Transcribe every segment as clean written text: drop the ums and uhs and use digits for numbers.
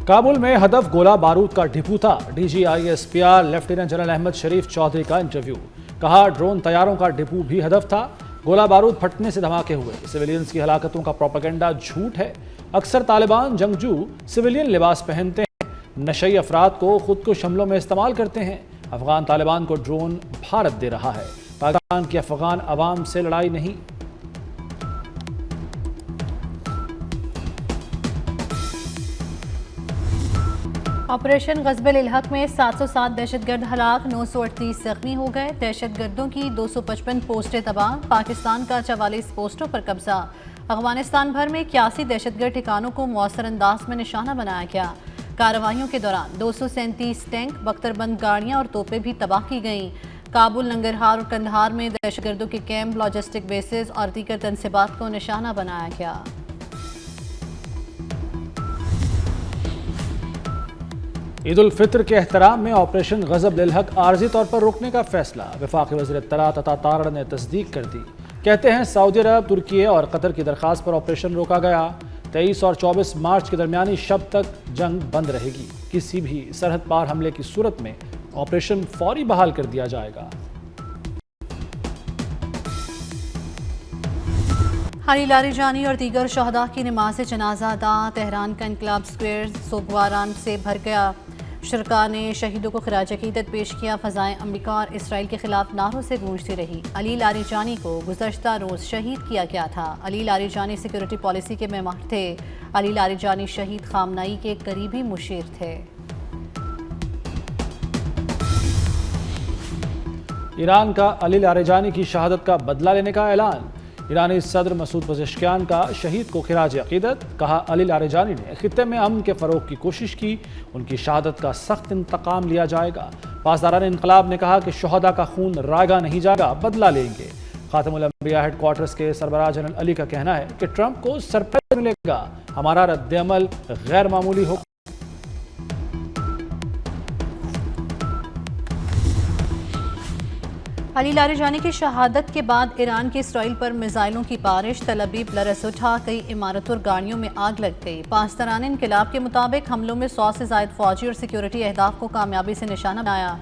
کابل میں ہدف گولہ بارود کا ڈپو تھا۔ D G I S P R lieutenant general Ahmed Sharif Chaudhry کا انٹرویو۔ کہا ڈرون طیاروں کا ڈپو بھی ہدف تھا، گولہ بارود پھٹنے سے دھماکے ہوئے۔ سویلینز کی ہلاکتوں کا پروپیگنڈا جھوٹ ہے۔ اکثر طالبان جنگجو سویلین لباس پہنتے ہیں، نشئی افراد کو خودکش حملوں میں استعمال کرتے ہیں۔ افغان طالبان کو ڈرون بھارت دے رہا ہے۔ پاکستان کی افغان عوام سے لڑائی نہیں۔ آپریشن غزب الحق میں 707 دہشت گرد ہلاک، 938 زخمی ہو گئے۔ دہشت گردوں کی 255 پوسٹیں تباہ، پاکستان کا 44 پوسٹوں پر قبضہ۔ افغانستان بھر میں 81 دہشت گرد ٹھکانوں کو مؤثر انداز میں نشانہ بنایا گیا۔ کارروائیوں کے دوران 237 ٹینک، بختر بند گاڑیاں اور توپیں بھی تباہ کی گئیں۔ کابل، ننگرہار اور قندھار میں دہشت گردوں کے کیمپ، لاجسٹک بیسز اور دیگر تنصیبات کو نشانہ بنایا گیا۔ عید الفطر کے احترام میں آپریشن غضب للحق عارضی طور پر روکنے کا فیصلہ۔ وفاقی وزیر اطلاعات عطا تارڑ نے تصدیق کر دی۔ کہتے ہیں سعودی عرب، ترکی اور قطر کی درخواست پر آپریشن روکا گیا۔ 23 اور 24 مارچ کے درمیانی شب تک جنگ بند رہے گی۔ کسی بھی سرحد پار حملے کی صورت میں آپریشن فوری بحال کر دیا جائے گا۔ علی لاریجانی اور دیگر شہداء کی نماز جنازہ ادا۔ تہران کا انقلاب سکوئر سوگواران سے بھر گیا۔ شرکاء نے شہیدوں کو خراج عقیدت پیش کیا۔ فضائیں امریکہ اور اسرائیل کے خلاف نعروں سے گونجتی رہی۔ علی لاریجانی کو گزشتہ روز شہید کیا گیا تھا۔ علی لاریجانی سیکیورٹی پالیسی کے معمار تھے۔ علی لاریجانی شہید خامنئی کے قریبی مشیر تھے۔ ایران کا علی لاریجانی کی شہادت کا بدلہ لینے کا اعلان۔ ایرانی صدر مسعود پزشکیان کا شہید کو خراج عقیدت۔ کہا علی لاریجانی نے خطے میں امن کے فروغ کی کوشش کی، ان کی شہادت کا سخت انتقام لیا جائے گا۔ پاسداران انقلاب نے کہا کہ شہداء کا خون رائگاں نہیں جائے گا، بدلہ لیں گے۔ خاتم الانبیاء ہیڈ کوارٹرز کے سربراہ جنرل علی کا کہنا ہے کہ ٹرمپ کو سرپرائز ملے گا، ہمارا رد عمل غیر معمولی ہوگا۔ علی لاریجانی کی شہادت کے بعد ایران کی اسرائیل پر میزائلوں کی بارش، تل ابیب لرز اٹھا، کئی عمارتوں اور گاڑیوں میں آگ لگ گئی۔ پاسداران انقلاب کے مطابق حملوں میں 100 سے زائد فوجی اور سیکیورٹی اہداف کو کامیابی سے نشانہ بنایا۔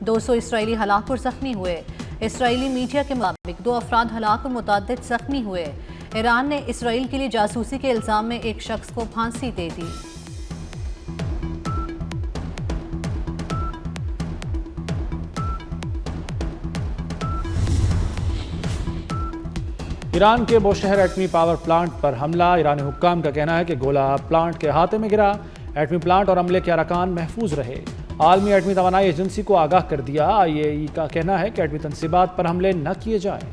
200 اسرائیلی ہلاک اور زخمی ہوئے۔ اسرائیلی میڈیا کے مطابق 2 افراد ہلاک اور متعدد زخمی ہوئے۔ ایران نے اسرائیل کے لیے جاسوسی کے الزام میں ایک شخص کو پھانسی دے دی۔ ایران کے بوشہر ایٹمی پاور پلانٹ پر حملہ۔ ایرانی حکام کا کہنا ہے کہ گولہ پلانٹ کے احاطے میں گرا۔ ایٹمی پلانٹ اور عملے کے ارکان محفوظ رہے۔ عالمی ایٹمی توانائی ایجنسی کو آگاہ کر دیا۔ IAEA کا کہنا ہے کہ ایٹمی تنصیبات پر حملے نہ کیے جائیں۔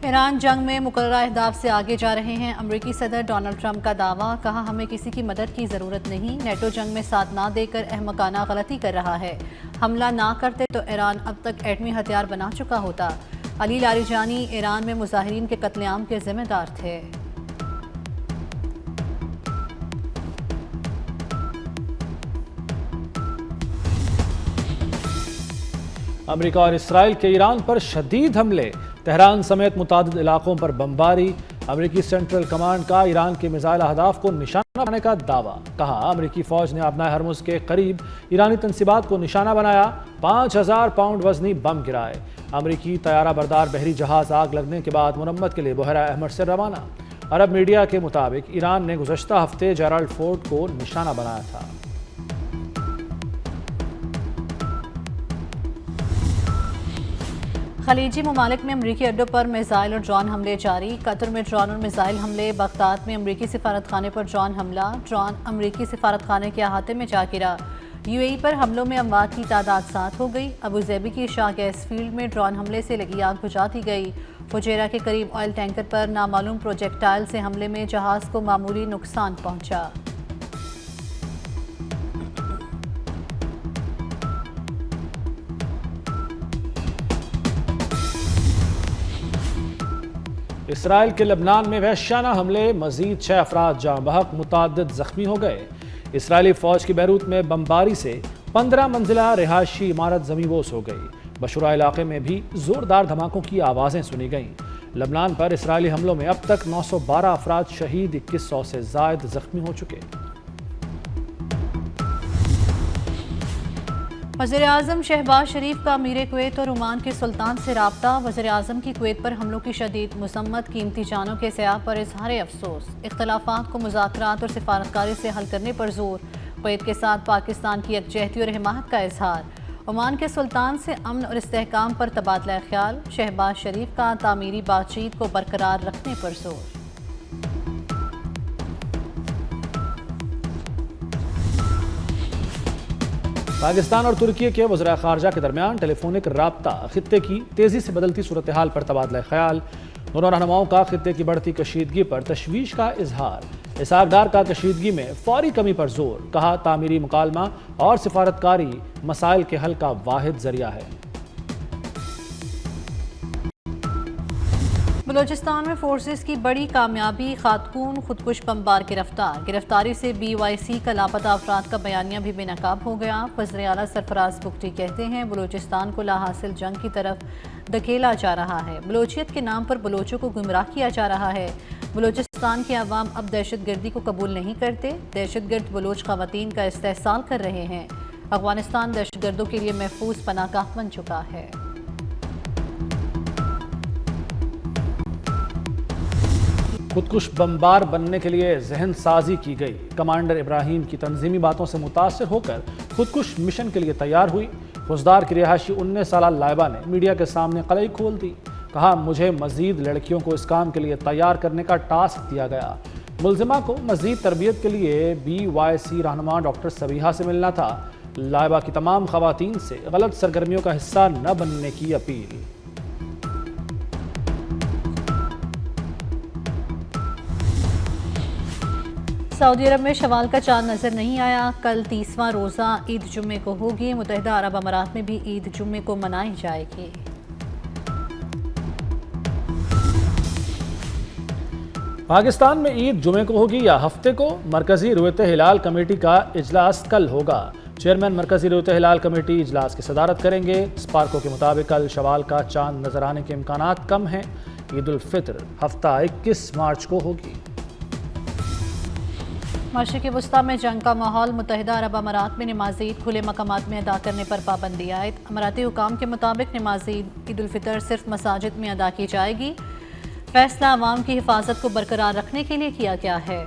ایران جنگ میں مقررہ اہداف سے آگے جا رہے ہیں۔ امریکی صدر ڈونلڈ ٹرمپ کا دعویٰ، کہا ہمیں کسی کی مدد کی ضرورت نہیں، نیٹو جنگ میں ساتھ نہ دے کر احمقانہ غلطی کر رہا ہے۔ حملہ نہ کرتے تو ایران اب تک ایٹمی ہتھیار بنا چکا ہوتا۔ علی لاریجانی ایران میں مظاہرین کے قتل عام کے ذمہ دار تھے۔ امریکہ اور اسرائیل کے ایران پر شدید حملے۔ تہران سمیت متعدد علاقوں پر بمباری۔ امریکی سینٹرل کمانڈ کا ایران کے میزائل اہداف کو نشانہ بنانے کا دعویٰ۔ کہا امریکی فوج نے آبنائے ہرمز کے قریب ایرانی تنصیبات کو نشانہ بنایا، 5000 پاؤنڈ وزنی بم گرائے۔ امریکی طیارہ بردار بحری جہاز آگ لگنے کے بعد مرمت کے لیے بحیرہ احمر سے روانہ۔ عرب میڈیا کے مطابق ایران نے گزشتہ ہفتے جیرالڈ فورٹ کو نشانہ بنایا تھا۔ خلیجی ممالک میں امریکی اڈوں پر میزائل اور ڈرون حملے جاری۔ قطر میں ڈرون اور میزائل حملے۔ بغداد میں امریکی سفارت خانے پر ڈرون حملہ، ڈرون امریکی سفارت خانے کے احاطے میں جا گرا۔ UAE پر حملوں میں اموات کی تعداد 7 ہو گئی۔ ابوظہبی کی شاہ گیس فیلڈ میں ڈرون حملے سے لگی آگ بجھا دی گئی۔ فجیرہ کے قریب آئل ٹینکر پر نامعلوم پروجیکٹائل سے حملے میں جہاز کو معمولی نقصان پہنچا۔ اسرائیل کے لبنان میں وحشیانہ حملے، مزید 6 افراد جاں بحق، متعدد زخمی ہو گئے۔ اسرائیلی فوج کی بیروت میں بمباری سے 15 منزلہ رہائشی عمارت زمیں بوس ہو گئی۔ بشورہ علاقے میں بھی زوردار دھماکوں کی آوازیں سنی گئیں۔ لبنان پر اسرائیلی حملوں میں اب تک 912 افراد شہید، 2100 سے زائد زخمی ہو چکے۔ وزیراعظم شہباز شریف کا امیر کویت اور عمان کے سلطان سے رابطہ۔ وزیراعظم کی کویت پر حملوں کی شدید مذمت، قیمتی جانوں کے ضیاع پر اظہار افسوس، اختلافات کو مذاکرات اور سفارتکاری سے حل کرنے پر زور، کویت کے ساتھ پاکستان کی یکجہتی اور حمایت کا اظہار۔ عمان کے سلطان سے امن اور استحکام پر تبادلہ خیال، شہباز شریف کا تعمیری بات چیت کو برقرار رکھنے پر زور۔ پاکستان اور ترکی کے وزراء خارجہ کے درمیان ٹیلی فونک رابطہ، خطے کی تیزی سے بدلتی صورتحال پر تبادلہ خیال، دونوں رہنماؤں کا خطے کی بڑھتی کشیدگی پر تشویش کا اظہار، اسحاق ڈار کا کشیدگی میں فوری کمی پر زور، کہا تعمیری مکالمہ اور سفارتکاری مسائل کے حل کا واحد ذریعہ ہے۔ بلوچستان میں فورسز کی بڑی کامیابی، خاتون خودکش بمبار گرفتار، گرفتاری سے BYC کا لاپتہ افراد کا بیانیہ بھی بے نقاب ہو گیا۔ وزیر اعلیٰ سرفراز بگٹی کہتے ہیں بلوچستان کو لاحاصل جنگ کی طرف دھکیلا جا رہا ہے، بلوچیت کے نام پر بلوچوں کو گمراہ کیا جا رہا ہے، بلوچستان کے عوام اب دہشت گردی کو قبول نہیں کرتے، دہشت گرد بلوچ خواتین کا استحصال کر رہے ہیں، افغانستان دہشت گردوں کے لیے محفوظ پناہ گاہ بن چکا ہے۔ خودکش بمبار بننے کے لیے ذہن سازی کی گئی، کمانڈر ابراہیم کی تنظیمی باتوں سے متاثر ہو کر خودکش مشن کے لیے تیار ہوئی۔ خوزدار کی رہائشی 19 سالہ لائبہ نے میڈیا کے سامنے قلعی کھول دی، کہا مجھے مزید لڑکیوں کو اس کام کے لیے تیار کرنے کا ٹاسک دیا گیا، ملزمہ کو مزید تربیت کے لیے BYC رہنما ڈاکٹر سبیحہ سے ملنا تھا، لائبہ کی تمام خواتین سے غلط سرگرمیوں کا حصہ نہ بننے کی اپیل۔ سعودی عرب میں شوال کا چاند نظر نہیں آیا، کل 30واں روزہ عید جمعے کو ہوگی، متحدہ عرب امارات میں بھی عید جمعے کو منائی جائے گی۔ پاکستان میں عید جمعے کو ہوگی یا ہفتے کو؟ مرکزی رویت ہلال کمیٹی کا اجلاس کل ہوگا، چیئرمین مرکزی رویت ہلال کمیٹی اجلاس کی صدارت کریں گے۔ اسپارکو کے مطابق کل شوال کا چاند نظر آنے کے امکانات کم ہیں، عید الفطر ہفتہ 21 مارچ کو ہوگی۔ مشرق وسطیٰ میں جنگ کا ماحول، متحدہ عرب امارات میں نماز عید کھلے مقامات میں ادا کرنے پر پابندی عائد، اماراتی حکام کے مطابق نماز عید الفطر صرف مساجد میں ادا کی جائے گی، فیصلہ عوام کی حفاظت کو برقرار رکھنے کے لیے کیا گیا ہے۔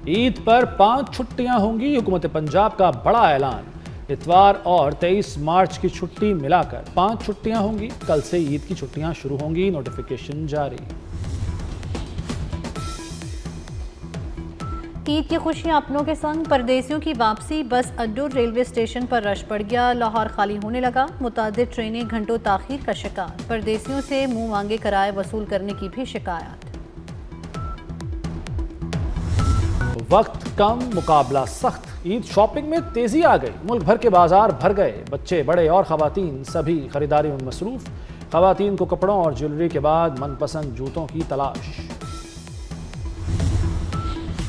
عید پر 5 چھٹیاں ہوں گی، حکومت پنجاب کا بڑا اعلان، اتوار اور 23 مارچ کی چھٹی ملا کر 5 چھٹیاں ہوں گی، کل سے عید کی چھٹیاں شروع ہوں گی، نوٹیفیکیشن جاری۔ عید کی خوشیاں اپنوں کے سنگ، پردیسیوں کی واپسی، بس اڈوں ریلوے اسٹیشن پر رش پڑ گیا، لاہور خالی ہونے لگا، متعدد ٹرینیں گھنٹوں تاخیر کا شکار، پردیسیوں سے منہ مانگے کرائے وصول کرنے کی بھی شکایات۔ وقت کم، مقابلہ سخت، عید شاپنگ میں تیزی آ گئی، ملک بھر کے بازار بھر گئے، بچے بڑے اور خواتین سبھی خریداری میں مصروف، خواتین کو کپڑوں اور جیولری کے بعد من پسند جوتوں کی تلاش۔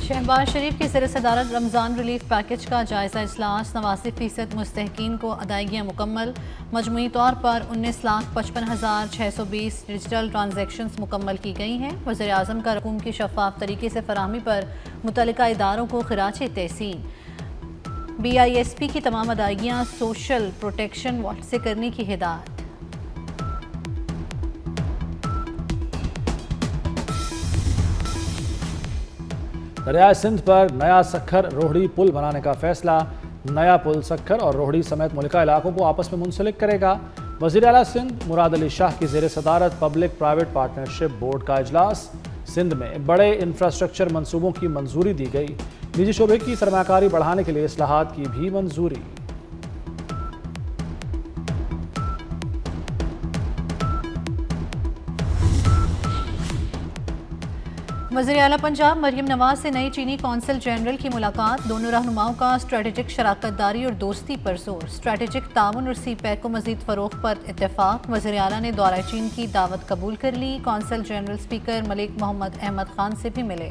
شہباز شریف کی زیر صدارت رمضان ریلیف پیکج کا جائزہ اجلاس، 89% مستحقین کو ادائیگیاں مکمل، مجموعی طور پر 19,55,620 ڈیجیٹل ٹرانزیکشنز مکمل کی گئی ہیں۔ وزیر اعظم کا رقوم کی شفاف طریقے سے فراہمی پر متعلقہ اداروں کو خراج تحسین، BISP کی تمام ادائیگیاں سوشل پروٹیکشن واٹ سے کرنے کی ہدایت۔ دریائے سندھ پر نیا سکھر روہڑی پل بنانے کا فیصلہ، نیا پل سکھر اور روہڑی سمیت ملکہ علاقوں کو آپس میں منسلک کرے گا۔ وزیر اعلیٰ سندھ مراد علی شاہ کی زیر صدارت پبلک پرائیویٹ پارٹنرشپ بورڈ کا اجلاس، سندھ میں بڑے انفراسٹرکچر منصوبوں کی منظوری دی گئی، نجی شعبے کی سرمایہ کاری بڑھانے کے لیے اصلاحات کی بھی منظوری۔ وزیر اعلیٰ پنجاب مریم نواز سے نئی چینی کونسل جنرل کی ملاقات، دونوں رہنماؤں کا اسٹریٹجک شراکت داری اور دوستی پر زور، اسٹریٹجک تعاون اور سی پیک کو مزید فروغ پر اتفاق۔ وزیر اعلیٰ نے دورہ چین کی دعوت قبول کر لی، کونسل جنرل اسپیکر ملک محمد احمد خان سے بھی ملے۔